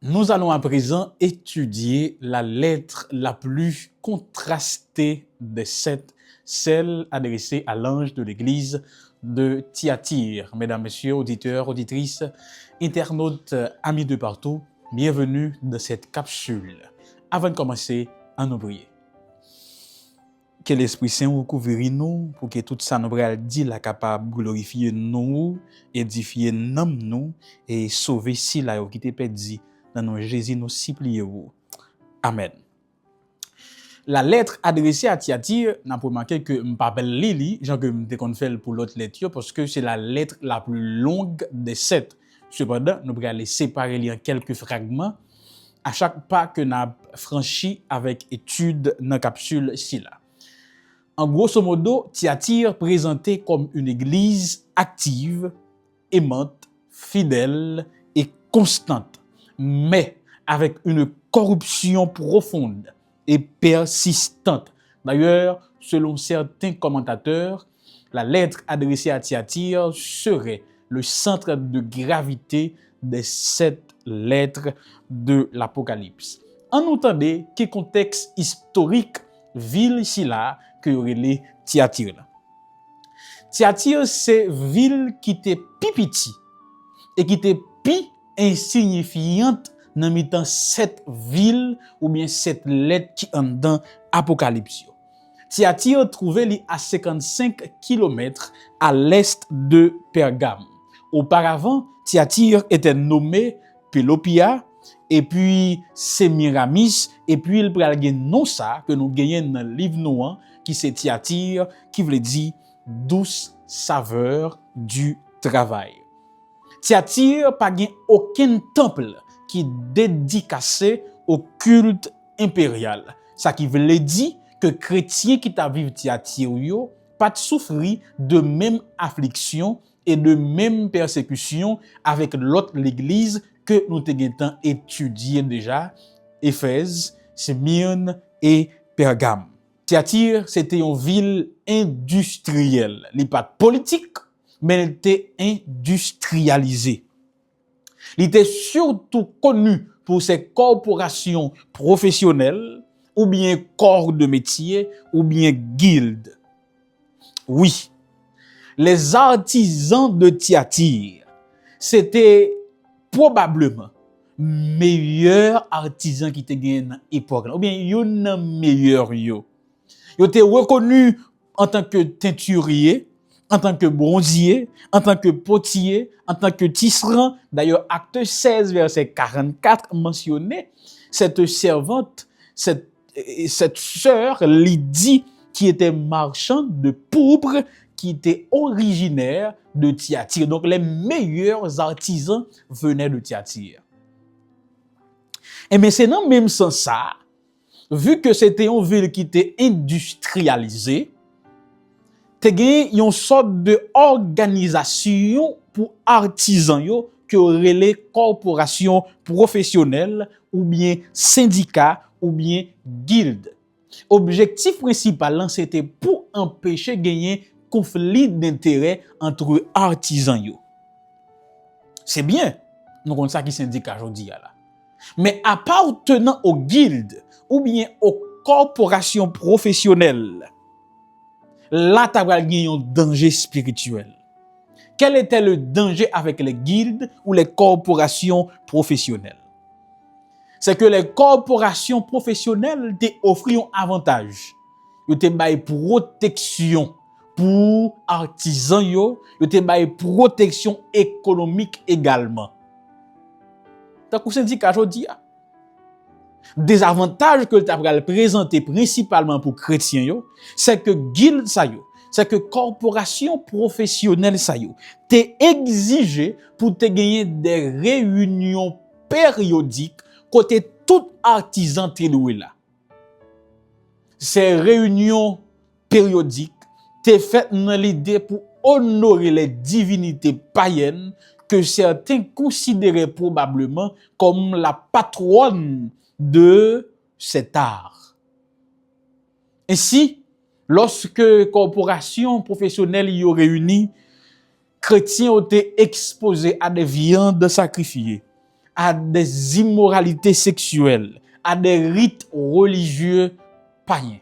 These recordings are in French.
Nous allons à présent étudier la lettre la plus contrastée des 7, celle adressée à l'ange de l'église de Thyatire. Mesdames, Messieurs, auditeurs, auditrices, internautes, amis de partout, bienvenue dans cette capsule. Avant de commencer, à nous prier. Que l'Esprit Saint vous couvre nous pour que tout ça nous dit la capable glorifier nous, édifier nous et sauver si la qui te perdu dans nos Jésus nous supplions. Amen. La lettre adressée à Thyatire, n'a pas remarqué que m'appelle Lili, genre que m'te qu'on fait pour l'autre lettre parce que c'est la lettre la plus longue des 7. Cependant, nous allons les séparer en quelques fragments à chaque pas que n'a franchi avec étude dans capsule ici là. En grosso modo, Thyatire présenté comme une église active, aimante, fidèle et constante, mais avec une corruption profonde et persistante. D'ailleurs, selon certains commentateurs, la lettre adressée à Thyatire serait le centre de gravité des 7 lettres de l'Apocalypse. En entendant quel contexte historique ville ici là que relé Thyatire. Thyatire c'est ville qui était pipiti et qui était pi insignifiante dans mitan cette ville ou bien cette lettre qui en dans Apocalypse. Thyatire trouvait à 55 km à l'est de Pergame. Auparavant, Thyatire était nommé Pelopia et puis Sémiramis et puis il pral gen non ça que nous gagnons dans le livre noir qui c'est Thyatire qui veut dire douce saveur du travail. Thyatire pas gen aucun temple qui dédicacé au culte impérial. Ça qui veut dire que chrétiens qui t'a vivre Thyatire yo pas de souffrir de même affliction et de même persécution avec l'autre l'église que nous t'avons étudié déjà, Éphèse, Smyrne et Pergame. Thyatire, c'était une ville industrielle. Elle n'est pas politique, mais elle était industrialisée. Elle était surtout connue pour ses corporations professionnelles, ou bien corps de métier, ou bien guildes. Oui, les artisans de Thyatire, c'était probablement meilleur artisan qui te gagne dans l'époque ou bien yon meilleur yo. Yo te reconnu en tant que teinturier, en tant que bronzier, en tant que potier, en tant que tisserand. D'ailleurs, acte 16 verset 44 mentionné cette servante, cette sœur Lydie qui était marchande de pourpre qui était originaire de Thyatire. Donc, les meilleurs artisans venaient de Thyatire. Et mais c'est dans le même sens ça, vu que c'était une ville qui était industrialisée, te gen une sorte de organisation pour artisans yo que les corporations professionnelles ou bien syndicats ou bien guildes. Objectif principal c'était pour empêcher gagner conflit d'intérêt entre artisans yo. C'est bien, nous connaissons ça qui syndicat aujourd'hui là. Mais appartenant aux guildes ou bien aux corporations professionnelles, là tu as gagné un danger spirituel. Quel était le danger avec les guildes ou les corporations professionnelles? C'est que les corporations professionnelles t'offrent un avantage. Ils te baillent protection pour artisans yo, ils te baillent protection économique également. Tant que syndicat aujourd'hui, des avantages que tu as présenté principalement pour chrétiens yo, c'est que guild ça yo, c'est que corporation professionnelle ça yo, t'es exigé pour te gagner des réunions périodiques côté tout artisan te loué là. Ces réunions périodiques t'es faites dans l'idée pour honorer les divinités païennes que certains considéraient probablement comme la patronne de cet art. Ainsi, lorsque corporations professionnelles y ont réuni, chrétiens ont été exposés à des viandes sacrifiées, à des immoralités sexuelles, à des rites religieux païens.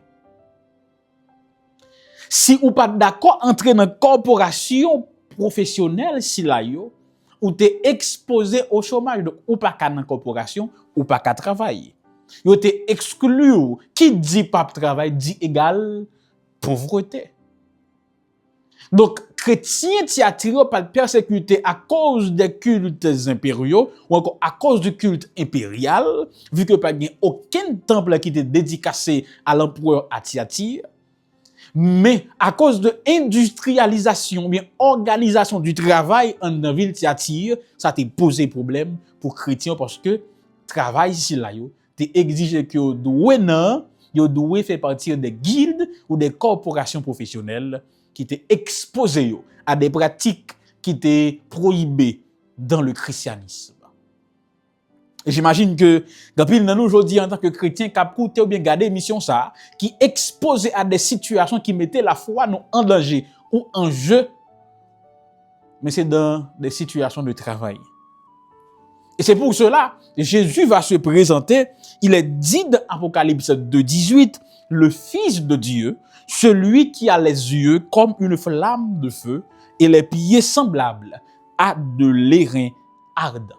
Si ou pas d'accord entrer dans corporation professionnelle si la yo, ou t'es exposé au chômage, donc ou pas qu'à dans corporation, ou pas qu'à travailler. Yo t'es exclu, qui dit pas travail dit égal pauvreté. Donc, chrétiens t'y attirent par persécuté à cause des cultes impériaux ou encore à cause du culte impérial, vu que pas aucun temple qui était dédicacé à l'empereur à Thyatire. Mais à cause de industrialisation, bien organisation du travail en la ville Thyatire, ça t'a posé problème pour chrétiens parce que travail ici là yo, t'es exigé que yo doit faire partie des guildes ou des corporations professionnelles qui étaient exposées à des pratiques qui étaient prohibées dans le christianisme. Et j'imagine que, quand nous aujourd'hui, en tant que chrétien, cap coûté ou bien garder mission ça, qui exposé à des situations qui mettaient la foi nous en danger ou en jeu, mais c'est dans des situations de travail. Et c'est pour cela, Jésus va se présenter, il est dit dans Apocalypse 2:18, le Fils de Dieu, celui qui a les yeux comme une flamme de feu et les pieds semblables à de l'airain ardent.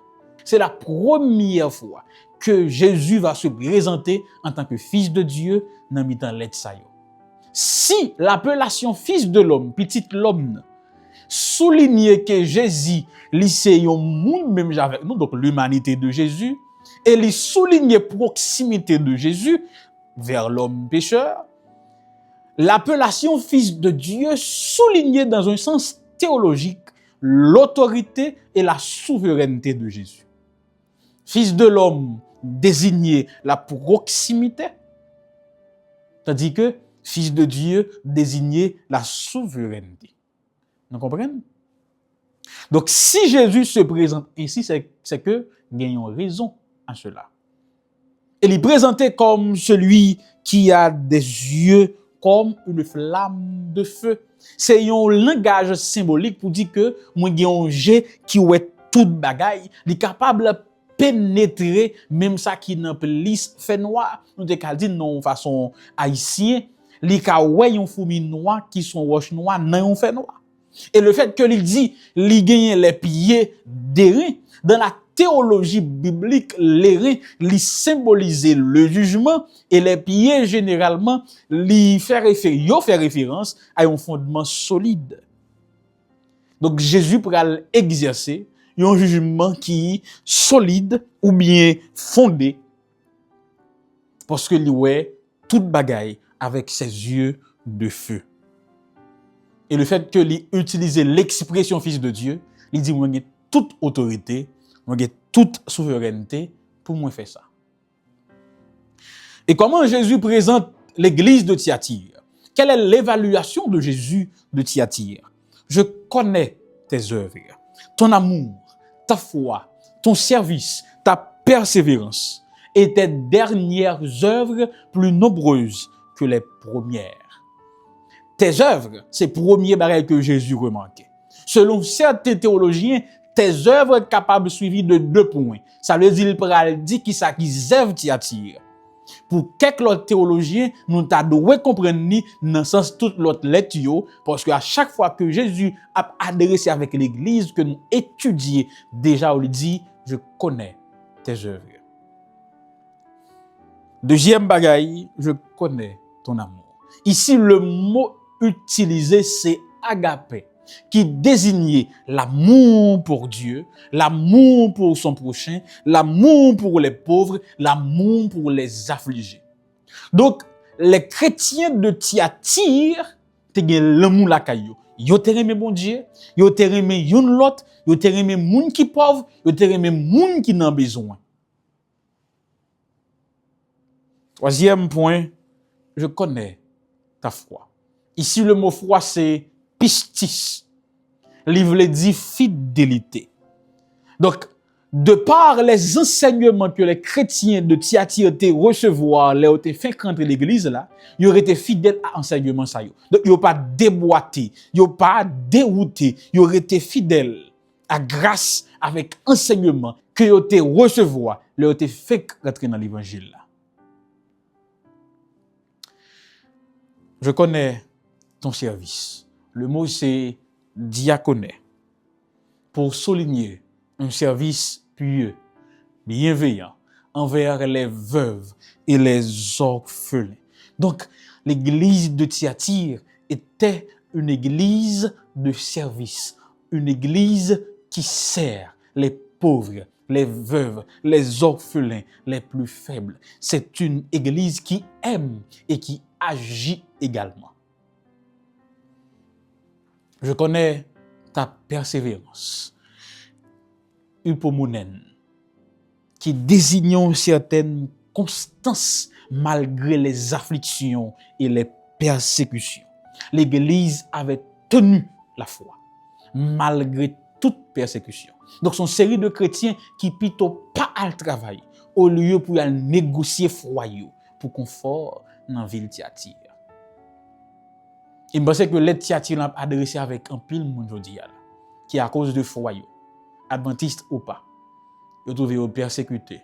C'est la première fois que Jésus va se présenter en tant que Fils de Dieu dans mi-temps l'être sa yo. Si l'appellation Fils de l'homme, petit l'homme, souligne que Jésus, c'est un monde même avec nous, donc l'humanité de Jésus, et il souligne proximité de Jésus vers l'homme pécheur, l'appellation Fils de Dieu soulignait dans un sens théologique l'autorité et la souveraineté de Jésus. Fils de l'homme désignait la proximité, tandis que Fils de Dieu désignait la souveraineté. Vous comprenez? Donc, si Jésus se présente ainsi, c'est que gagnons raison à cela. Et il est présenté comme celui qui a des yeux comme une flamme de feu. C'est un langage symbolique pour dire que moi j'ai un jet qui est toute bagaille, il est capable de pénétrer même ça qui n'a plus fait noir. Nous te dit non façon haïtien, li ka ouais un fourmi noir qui sont roche noire nan fait noir. Et le fait que il dit li gagne les pieds d'airain dans la théologie biblique, les reins li symboliser le jugement et les pieds généralement li fait référence à un fondement solide. Donc Jésus pral exercer un jugement qui est solide ou bien fondé parce que li ouais toute bagaille avec ses yeux de feu. Et le fait que li utilise l'expression Fils de Dieu, il dit moi j'ai toute autorité, moi j'ai toute souveraineté pour moi faire ça. Et comment Jésus présente l'église de Thyatire? Quelle est l'évaluation de Jésus de Thyatire? Je connais tes œuvres, ton amour, ta foi, ton service, ta persévérance et tes dernières œuvres plus nombreuses que les premières. Tes œuvres, c'est le premier bagage que Jésus remarquait. Selon certains théologiens, tes œuvres capables suivies de 2 points. Ça veut dire qu'il dit qui ça qui zève Thyatire. Pour quelques autres théologiens, nous devons comprendre dans le sens toute l'autre lecture, parce qu'à chaque fois que Jésus a adressé avec l'église, que nous étudions, déjà, on lui dit, je connais tes œuvres. Deuxième bagaille, je connais ton amour. Ici, le mot utilisé, c'est agapé, qui désignait l'amour pour Dieu, l'amour pour son prochain, l'amour pour les pauvres, l'amour pour les affligés. Donc, les chrétiens de Thyatire, te gen l'amour la kayo. Yo te reme bon Dieu, yo te reme yon lot, yo te reme moun qui pauvre, yo te reme moun qui nan besoin. Troisième point, je connais ta foi. Ici, le mot foi, c'est pistis. Livre dit fidélité. Donc, de par les enseignements que les chrétiens de Thyatire te recevoir, les ont fait rentrer l'église là, ils auraient été fidèles à l'enseignement ça. Donc, ils n'ont pas déboîté, ils n'ont pas dérouté, ils auraient été fidèles à grâce avec enseignement que vous te recevoir, vous te fait rentrer dans l'évangile là. Je connais ton service. Le mot c'est diaconé. Pour souligner un service pieux, bienveillant envers les veuves et les orphelins. Donc, l'église de Thyatire était une église de service, une église qui sert les pauvres, les veuves, les orphelins, les plus faibles. C'est une église qui aime et qui agit également. Je connais ta persévérance, hypomounen, qui désigne une certaine constance malgré les afflictions et les persécutions. L'Église avait tenu la foi, malgré toute persécution. Donc, son série de chrétiens qui plutôt pas à le travail, au lieu pour aller négocier foyer pour confort dans la ville de Thyatire. Il me pense que les Thyatire l'a adressé avec un pile monde aujourd'hui, qui à cause de foyer, adventiste ou pas, vous trouvez persécutés,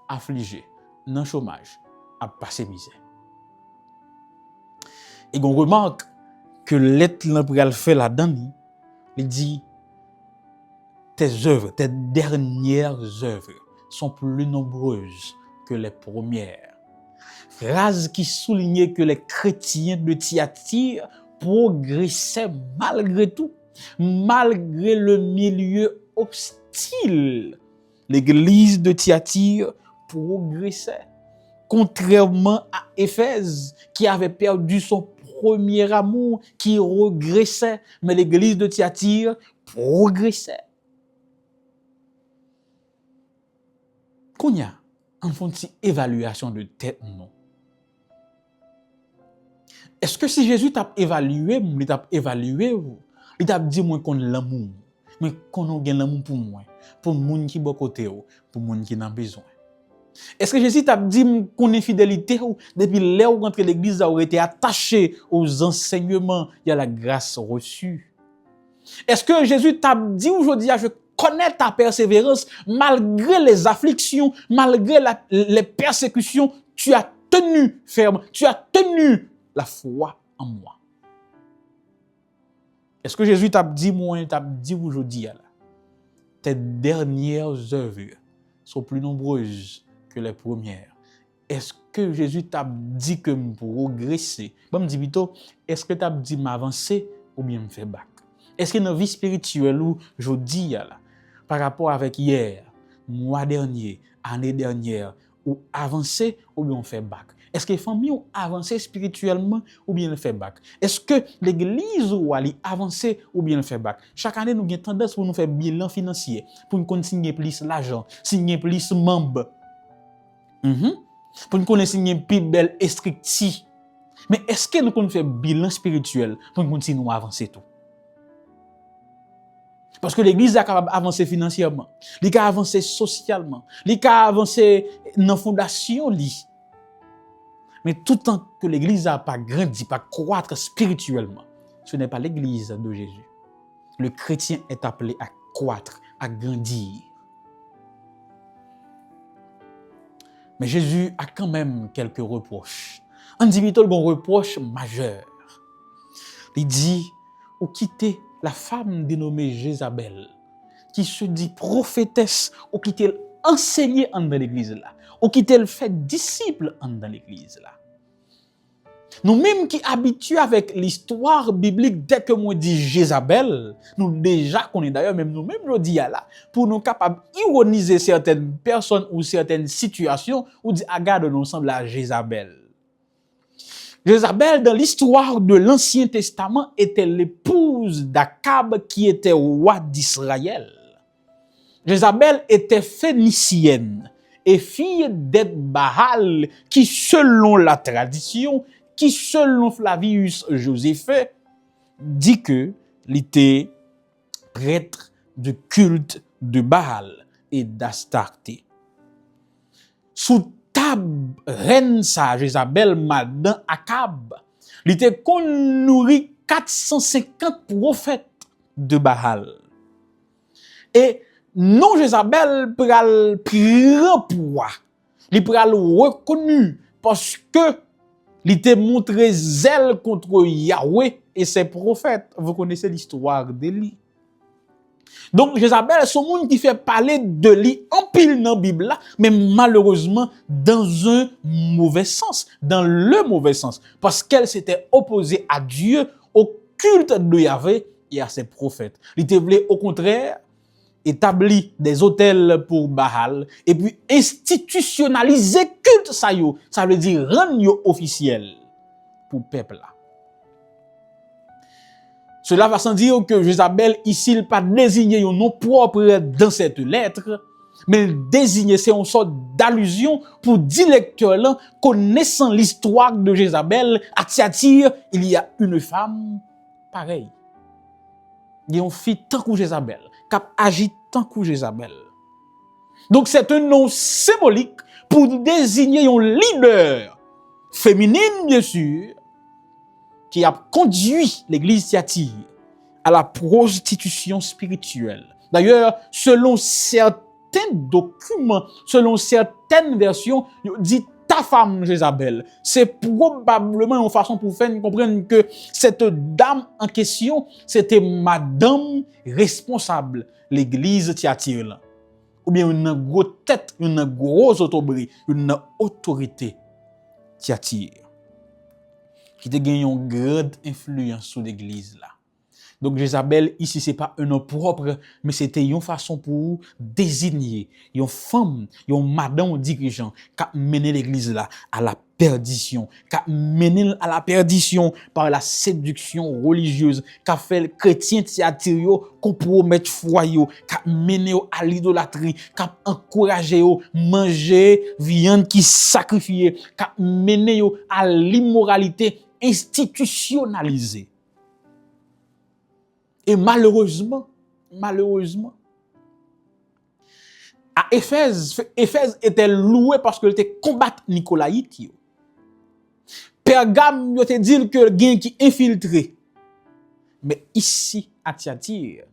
affligés, dans le chômage, à passer misère. Et on remarque que l'être l'empréal fait là-dedans, il dit tes œuvres, tes dernières œuvres sont plus nombreuses que les premières. Phrase qui soulignait que les chrétiens de Thyatire progressaient malgré tout, malgré le milieu hostile. L'église de Thyatire progressait. Contrairement à Éphèse, qui avait perdu son premier amour, qui regressait, mais l'église de Thyatire progressait. Qu'on y a, en font une évaluation de tête, non? Est-ce que si Jésus t'a évalué, il t'a évalué, il t'a dit moi qu'on l'amour, mais qu'on a l'amour pour moi, pour moun qui bon côté pour moun qui n'a besoin. Est-ce que Jésus t'a dit qu'on est fidélité ou depuis là où rentre l'église a été attaché aux enseignements, il y a la grâce reçue? Est-ce que Jésus t'a dit aujourd'hui je connais ta persévérance malgré les afflictions, malgré les persécutions, tu as tenu ferme, tu as tenu la foi en moi? Est-ce que Jésus t'a dit moi, t'a dit aujourd'hui tes dernières œuvres sont plus nombreuses que les premières? Est-ce que Jésus t'a dit que me progresser? Bon, me dit plutôt, est-ce que t'a dit m'avancer ou bien me faire bac? Est-ce que dans la vie spirituelle où je dis là, par rapport avec hier, mois dernier, année dernière, ou avancer ou bien on fait bac? Est-ce que les familles ont avancé spirituellement ou bien le fait bac? Est-ce que l'église ou ali avancer ou bien le fait bac? Chaque année, nous avons tendance pour nous faire bilan financier, pour nous signer plus l'argent, signer plus membres. Pour nous signer plus belle instructive. Mais est-ce que nous pouvons faire bilan spirituel pour nous continuer à avancer tout? Parce que l'église est capable d'avancer financièrement, elle est capable d'avancer socialement, elle est capable d'avancer dans la fondation. Mais tout tant que l'église n'a pas grandi, pas croître spirituellement, ce n'est pas l'église de Jésus. Le chrétien est appelé à croître, à grandir. Mais Jésus a quand même quelques reproches. On dit plutôt un reproche majeur. Il dit, ou quitter la femme dénommée Jézabel, qui se dit prophétesse, ou quitter enseigner dans l'église là, ou quitter fait disciple dans l'église là. Nous-mêmes qui habitués avec l'histoire biblique, dès que moi dis Jézabel, nous déjà connaissons d'ailleurs, même nous-mêmes le dit là, pour nous capables d'ironiser certaines personnes ou certaines situations, ou dire, regarde, nous semble à Jézabel. Jézabel, dans l'histoire de l'Ancien Testament, était l'épouse d'Akab qui était roi d'Israël. Jézabel était phénicienne et fille d'Ed-Baal qui, selon la tradition, qui, selon Flavius Joséphée, dit que il était prêtre du culte de Baal et d'Astarté. Sous table reine sa Jézabel madame Akab, il était qu'on nourrit 450 prophètes de Baal. Et non Jézabel pral prend poids. Il pral reconnu parce que il te montré zèle contre Yahweh et ses prophètes. Vous connaissez l'histoire d'Élie. Donc, Jézabel, c'est un monde qui fait parler de lui en pile dans la Bible, là, mais malheureusement dans un mauvais sens, dans le mauvais sens, parce qu'elle s'était opposée à Dieu, au culte de Yahweh et à ses prophètes. Il te voulait au contraire établir des hôtels pour Baal et puis institutionnaliser culte ça yo. Ça veut dire rendre yo officiel pour le peuple là. Cela va sans dire que Jézabel, ici, il pas désigné un nom propre dans cette lettre, mais il désigne, c'est une sorte d'allusion pour dire lecteur là, connaissant l'histoire de Jézabel, à Thyatire, il y a une femme pareille. Il y a une fille tant que Jézabel, qui agit tant que Jézabel. Donc c'est un nom symbolique pour désigner un leader féminine, bien sûr, qui a conduit l'église Thyatire à la prostitution spirituelle. D'ailleurs, selon certains documents, selon certaines versions, il dit ta femme Jézabel. C'est probablement une façon pour faire comprendre que cette dame en question, c'était madame responsable l'église Thyatire. Ou bien une grosse tête, une grosse autorité, une autorité Thyatire, qui te gagne une grande influence sur l'église là. Donc Jézabel ici c'est pas un nom propre, mais c'était une façon pour désigner une femme, une madame dirigeant qui a mené l'église là à la perdition, qui a mené à la perdition par la séduction religieuse, qui a fait le chrétien Thyatire compromettre foi yo, qui a mené à l'idolâtrie, qui a encouragé yo manger viande qui sacrifiée, qui a mené à l'immoralité institutionnalisée. Et malheureusement, à Éphèse était loué parce qu'il était combattu Nicolaïte. Pergame, il te dit que le gain qui infiltré. Mais ici, à Thyatire,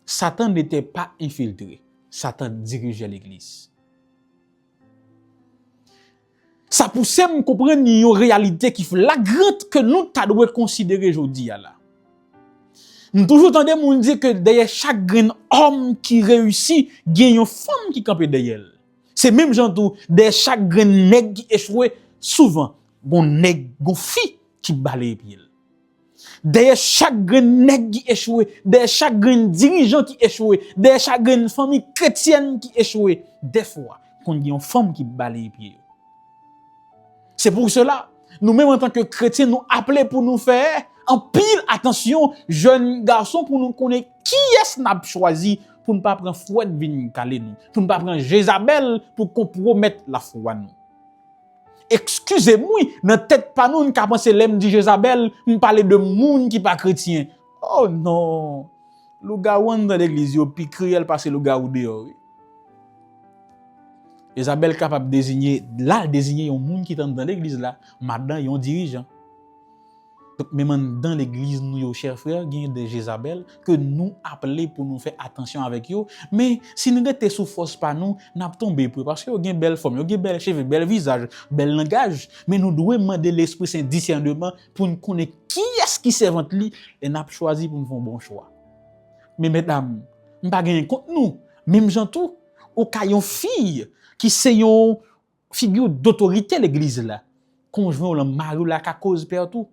Satan n'était pas infiltré. Satan dirigeait l'église. Ça pousse à me comprendre une réalité qui fait la grande que nous devons considérer aujourd'hui. Nous toujours entendons moun dire que derrière chaque grand homme qui réussit, il y a une femme qui campe derrière. C'est même genre tout, derrière chaque grand nègre qui échoue, souvent, bon nègre, bon fille qui balaye pied. Derrière chaque grand nègre qui échoue, derrière chaque grand dirigeant qui échoue, derrière chaque grande famille chrétienne qui échoue, des fois, il y a une femme qui balaye pied. C'est pour cela, nous-mêmes en tant que chrétiens, nous appelons pour nous faire en pile attention, jeunes garçons, pour nous connaître qui est-ce qu'on a choisi pour ne pas prendre foi de venir caler nous, pour ne pas prendre Jézabel pour compromettre la foi nous. Excusez-moi, dans tête pas nous qui pensé l'aime dit Jézabel, nous parler de monde qui pas chrétien. Oh non, le gars dans l'église yo puis criel passer le gars ou dehors. Jézabel capable désigner un monde qui est dans l'église là, madame yon dirigeant. Donc, même dans l'église, nous, chers frères, il y a des Jézabel que nous appelons pour nous faire attention avec eux. Mais si nous sommes sous force par nous, nous sommes tombés parce que nous avons une belle forme, nous avons une belle cheveux, bel visage, bel langage. Mais nous devons demander l'Esprit Saint discernement pour nous connaître qui est-ce qui s'invente lui et nous avons choisi pour nous faire un bon choix. Mais mesdames, nous n'avons pas gagné contre nous. Même gens tout, au cas une fille qui c'est une figure d'autorité l'église là, conjoint ou le mari là qui cause partout.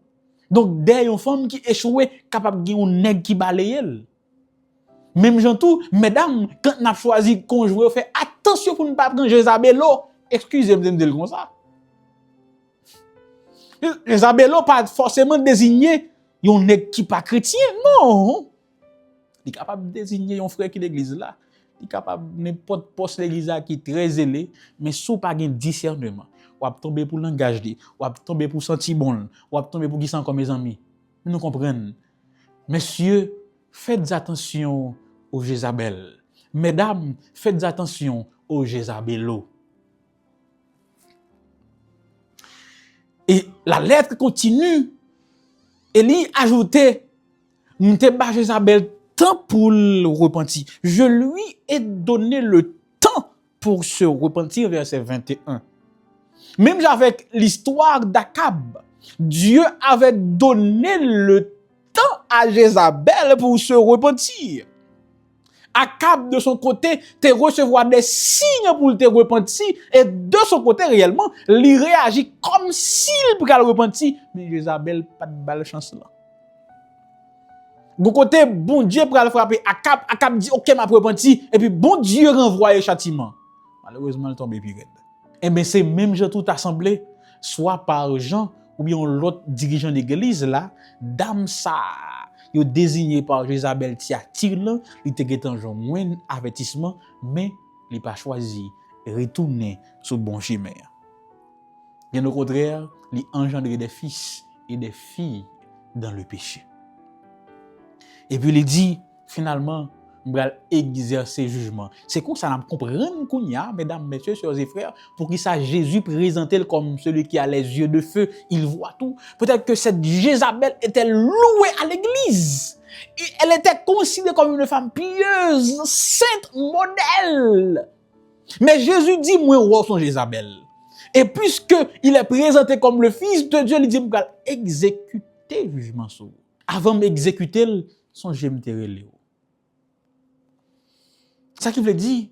Donc, derrière une femme qui échoué, capable de gagner un nègre qui balaye elle. Même gens tout, mesdames, quand on a choisi conjoint, fait attention pour ne pas prendre Jézabelo. Excusez-moi de me dire comme ça. Jézabelo pas forcément désigné un nègre qui pas chrétien, non. Il est capable de désigner un frère qui l'église là. Il est capable n'importe poste l'église qui est très zélé, mais sous pas gain discernement. Ou ap tomber pour langage li, ou ap tomber pour sentir bon, ou ap tomber pour qui sont comme mes amis. Nous comprenons. Messieurs, faites attention aux Jézabel. Mesdames, faites attention aux Jézabelo. Et la lettre continue. Élie ajoutait, nous te ba Jézabel temps pour le repentir. Je lui ai donné le temps pour se repentir, verset 21. Même avec l'histoire d'Akab, Dieu avait donné le temps à Jézabel pour se repentir. Akab, de son côté, te recevoir des signes pour te repentir, et de son côté, réellement, il réagit comme s'il pouvait le repentir, mais Jézabel, pas de balle chance là. De côté, bon Dieu pour le frapper Akab, Akab dit, ok, m'a repenti, et puis bon Dieu renvoie le châtiment. Malheureusement, il tombe puis raide. Et bien, c'est même Jean tout assemblé, soit par Jean, ou bien l'autre dirigeant d'église là, dame ça, yo désigné par Jézabel Thyatire là, il te gêté un jour moins avertissement, mais il pas choisi retourner sur bon chemin. Bien au contraire, il engendre des fils et des filles dans le péché. Et puis il dit, finalement, on va exercer jugement. C'est comme ça qu'on comprend qu'on y a, mesdames, messieurs, sœurs et frères, pour qu'il soit Jésus présenté comme celui qui a les yeux de feu, il voit tout. Peut-être que cette Jézabel était louée à l'église. Et elle était considérée comme une femme pieuse, sainte, modèle. Mais Jésus dit, moi, roi son Jézabel. Et puisque il est présenté comme le fils de Dieu, il dit, on va exécuter jugement sur vous. Avant d'exécuter, son j'aime te relé. Ça qui veut dire,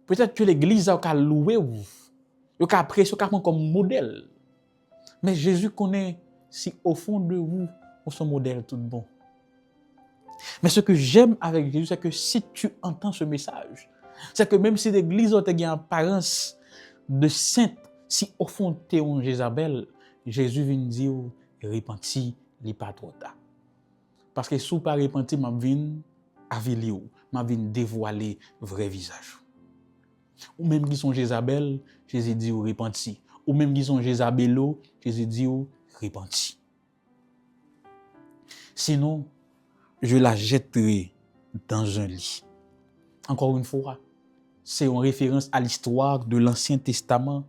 peut-être que l'église a loué ou, a apprécié comme modèle. Mais Jésus connaît si au fond de vous, vous son modèle tout bon. Mais ce que j'aime avec Jésus, c'est que si tu entends ce message, c'est que même si l'église a une apparence de sainte, si au fond tu es un Jézabel, Jésus vient dire, repentis, il n'est pas trop tard. Parce que si vous ne pas repenti, je viens aviler, je viens dévoiler vrai visage. Ou même qui sont Jézabel, Jésus dit repenti. Ou même qui sont Jézabelo, Jésus dit repenti. Sinon, je la jetterai dans un lit. Encore une fois, c'est en référence à l'histoire de l'Ancien Testament.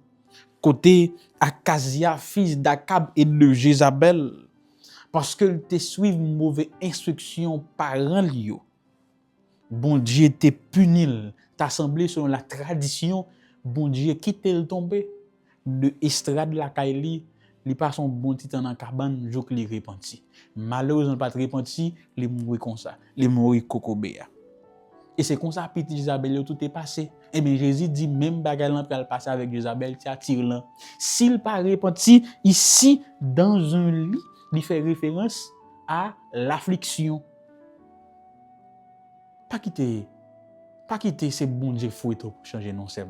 Côté Akazia, fils d'Akab et de Jézabel. Parce que te suivent une mauvaise instruction par un lieu. Bon Dieu te punit, t'assemblé selon la tradition, bon Dieu quitte le tomber de estrade la Kaili, li pas son bon titan en cabane, jour qu'il repenti. Malheureusement pas repenti, il mourir comme ça, il mourir kokobéa. Et c'est comme ça petit Isabelle tout est passé. Et bien Jésus dit même bagarre là pour passer avec Isabelle Thyatire là. S'il pas repenti ici dans un lit, il fait référence à l'affliction. Pas quitter ces bon Dieu fouet pour changer non c'est.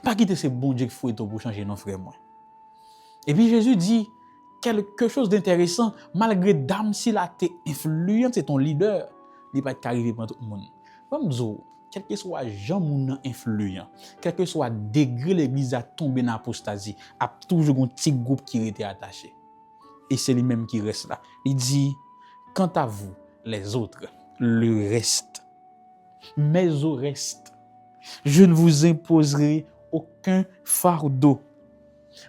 Pas quitter ces bon Dieu fouet pour changer non frère moi. Et puis Jésus dit quelque chose d'intéressant, malgré dame s'il a été influent, c'est ton leader, il pas arrivé pour tout le monde. Comme zo, quel que soit Jean moun influent, quel que soit degré l'église a tombé dans l'apostasie, a toujours un petit groupe qui était attaché. Et c'est lui-même qui reste là. Il dit, quant à vous, les autres, le reste. Mais au reste, je ne vous imposerai aucun fardeau.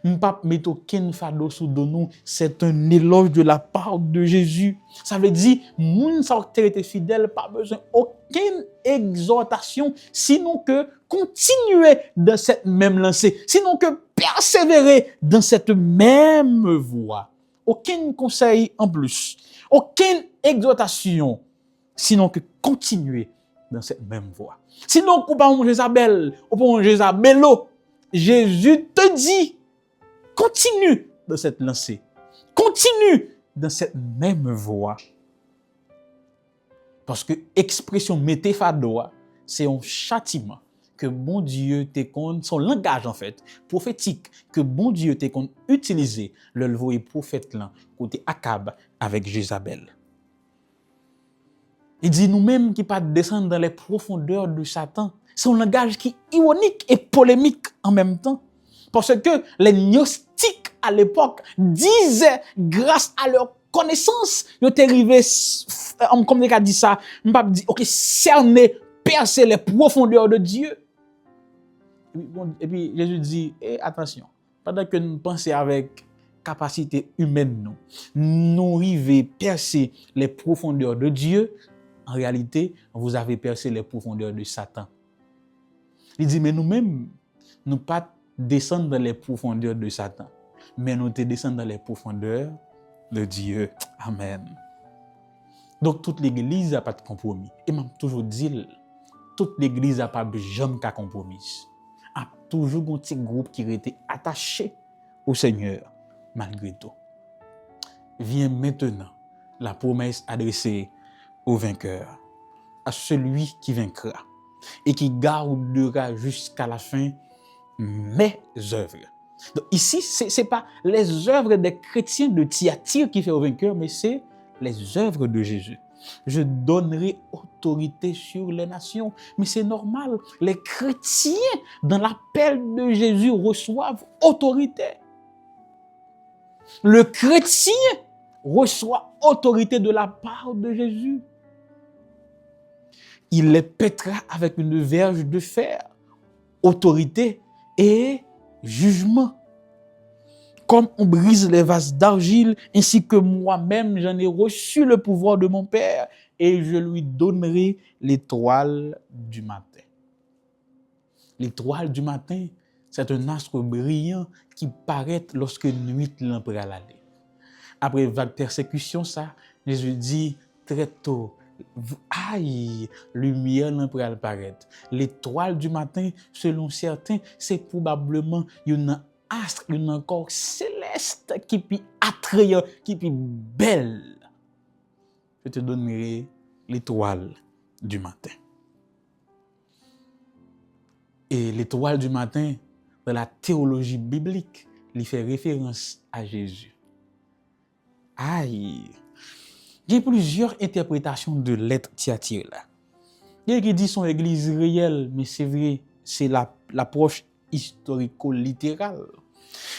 M'pas mettre aucun fardeau sous nous, c'est un éloge de la part de Jésus. Ça veut dire, moun sa été fidèle, pas besoin aucune exhortation, sinon que continuer dans cette même lancée, sinon que persévérer dans cette même voie. Aucun conseil en plus, aucune exhortation, sinon que continuer dans cette même voie. Sinon, ou pas mon Jézabel, ou pas mon Jézabelo, Jésus te dit, continue dans cette lancée, continue dans cette même voie. Parce que expression mettez fadoa, c'est un châtiment que bon Dieu te compte, son langage en fait, prophétique, que bon Dieu te compte utiliser le voyer prophète là, côté Akab avec Jézabel. Il dit nous-mêmes qui pas descendre dans les profondeurs de Satan. C'est un langage qui est ironique et polémique en même temps. Parce que les gnostiques à l'époque disaient, grâce à leur connaissance, ils étaient arrivés, comme on a dit ça, on pas dit, ok, cerner, percer les profondeurs de Dieu. Et puis Jésus dit, attention, pendant que nous pensons avec capacité humaine, nous arriver percer les profondeurs de Dieu, en réalité, vous avez percé les profondeurs de Satan. Il dit, mais nous-mêmes, nous pas descendre dans les profondeurs de Satan, mais nous te descendre dans les profondeurs de Dieu. Amen. Donc, toute l'église n'a pas de compromis. Et m'a toujours dit, toute l'église n'a pas de jamais qu'à compromis. Il y a toujours un petit groupe qui a été attaché au Seigneur, malgré tout. Vient maintenant la promesse adressée au vainqueur, à celui qui vaincra et qui gardera jusqu'à la fin mes œuvres. Donc ici, ce n'est pas les œuvres des chrétiens de Thyatire qui fait au vainqueur, mais c'est les œuvres de Jésus. Je donnerai autorité sur les nations. Mais c'est normal, les chrétiens, dans l'appel de Jésus, reçoivent autorité. Le chrétien reçoit autorité de la part de Jésus. Il les pètera avec une verge de fer. Autorité et jugement. Comme on brise les vases d'argile, ainsi que moi-même j'en ai reçu le pouvoir de mon Père, et je lui donnerai l'étoile du matin. L'étoile du matin, c'est un astre brillant qui paraît lorsque nuit l'empereur l'aller. Après vague persécution, ça, Jésus dit très tôt, aïe, lumière l'empereur paraît. L'étoile du matin, selon certains, c'est probablement une astre, une corps céleste qui est attrayant, qui est belle. Je te donnerai l'étoile du matin. Et l'étoile du matin, dans la théologie biblique, il fait référence à Jésus. Aïe! Il y a plusieurs interprétations de l'être Thyatire là. Il y a qui dit son église réelle, mais c'est vrai, c'est l'approche historico-littérale.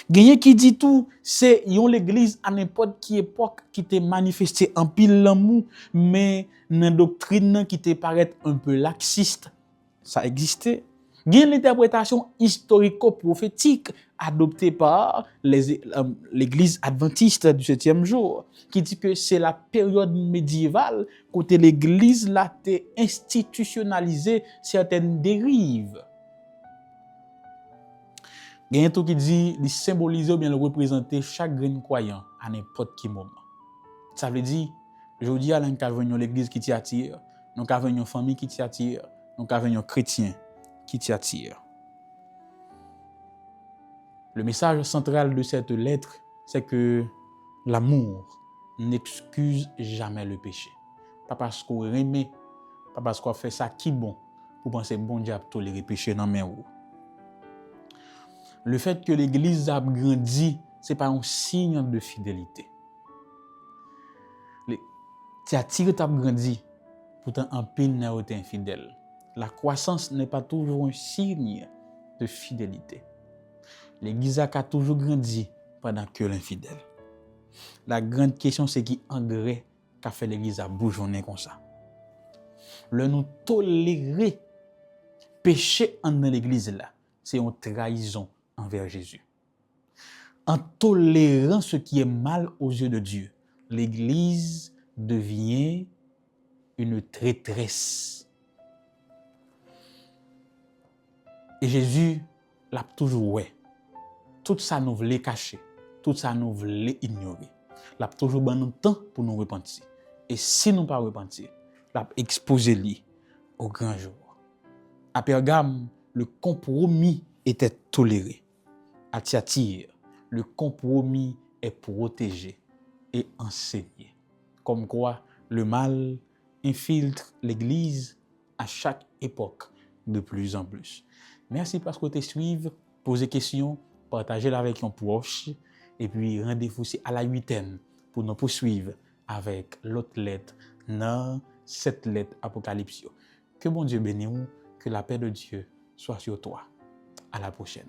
Il y a qui dit tout, c'est l'église à n'importe quelle époque qui t'est manifesté en pile l'amour, mais une doctrine qui te paraît un peu laxiste. Ça existait. Il y a l'interprétation historico-prophétique adoptée par l'église adventiste du 7e jour, qui dit que c'est la période médiévale côté l'église là t'est institutionnalisé certaines dérives. Il y a un truc qui dit, il symbolise ou bien le représenter chaque grain croyant à n'importe quel moment. Ça veut dire, je dis à l'encarvenir l'église qui t'attire, nous avons une famille qui t'attire, nous avons un chrétien qui t'attire. Le message central de cette lettre, c'est que l'amour n'excuse jamais le péché. Pas parce qu'on aime, pas parce qu'on fait ça qui bon, pour penser bon Dieu a toléré le péché dans mes roues. Le fait que l'église a grandi, ce n'est pas un signe de fidélité. Thyatire a grandi, pourtant en pile n'a été infidèle. La croissance n'est pas toujours un signe de fidélité. L'église a toujours grandi pendant que l'infidèle. La grande question, c'est qui engrais qu'a fait l'église à bourgeonner comme ça. Le nous tolérer péché en l'église là, c'est une trahison envers Jésus. En tolérant ce qui est mal aux yeux de Dieu, l'église devient une traîtresse. Et Jésus l'a toujours ouais. Tout ça nous voulait cacher, tout ça nous voulait ignorer. L'a toujours donné un temps pour nous repentir. Et si nous ne pas repentir, l'a exposé lui au grand jour. À Pergame, le compromis était toléré. À Thyatire, le compromis est protégé et enseigné. Comme quoi, le mal infiltre l'Église à chaque époque de plus en plus. Merci parce que tu suives, posez des questions, partagez-les avec un proche et puis rendez-vous à la 8e pour nous poursuivre avec l'autre lettre dans cette lettre Apocalypse. Que bon Dieu bénisse, que la paix de Dieu soit sur toi. À la prochaine.